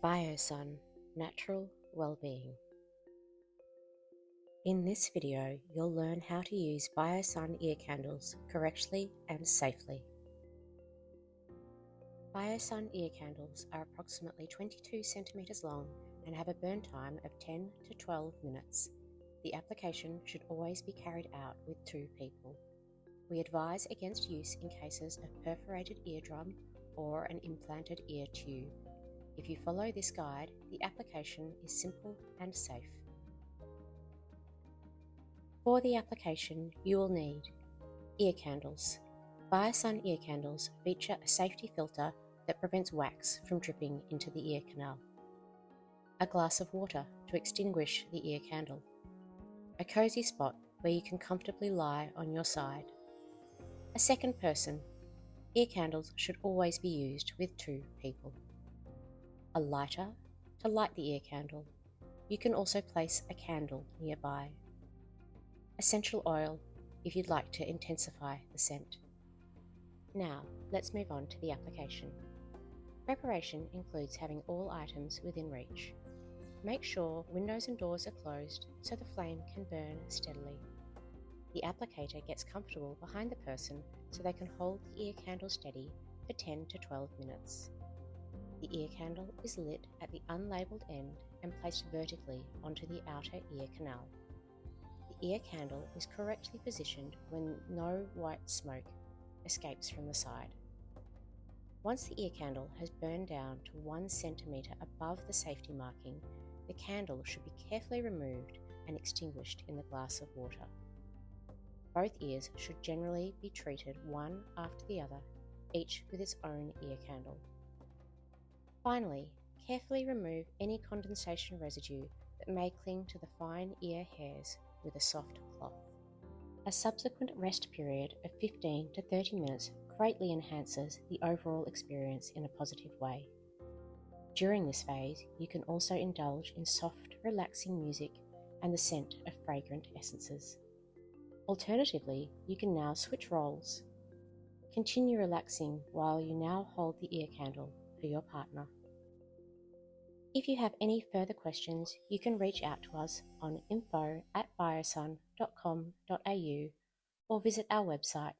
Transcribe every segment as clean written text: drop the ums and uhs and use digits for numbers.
BIOSUN, Natural Wellbeing. In this video, you'll learn how to use BIOSUN ear candles correctly and safely. BIOSUN ear candles are approximately 22 centimeters long and have a burn time of 10 to 12 minutes. The application should always be carried out with 2 people. We advise against use in cases of perforated eardrum or an implanted ear tube. If you follow this guide, the application is simple and safe. For the application, you will need ear candles. BIOSUN ear candles feature a safety filter that prevents wax from dripping into the ear canal. A glass of water to extinguish the ear candle. A cozy spot where you can comfortably lie on your side. A second person. Ear candles should always be used with 2 people. A lighter to light the ear candle. You can also place a candle nearby. Essential oil if you'd like to intensify the scent. Now, let's move on to the application. Preparation includes having all items within reach. Make sure windows and doors are closed so the flame can burn steadily. The applicator gets comfortable behind the person so they can hold the ear candle steady for 10 to 12 minutes. The ear candle is lit at the unlabelled end and placed vertically onto the outer ear canal. The ear candle is correctly positioned when no white smoke escapes from the side. Once the ear candle has burned down to 1 centimetre above the safety marking, the candle should be carefully removed and extinguished in the glass of water. Both ears should generally be treated one after the other, each with its own ear candle. Finally, carefully remove any condensation residue that may cling to the fine ear hairs with a soft cloth. A subsequent rest period of 15 to 30 minutes greatly enhances the overall experience in a positive way. During this phase, you can also indulge in soft, relaxing music and the scent of fragrant essences. Alternatively, you can now switch roles. Continue relaxing while you now hold the ear candle for your partner. If you have any further questions, you can reach out to us on info@biosun.com.au or visit our website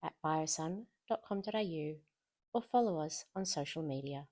at biosun.com.au or follow us on social media.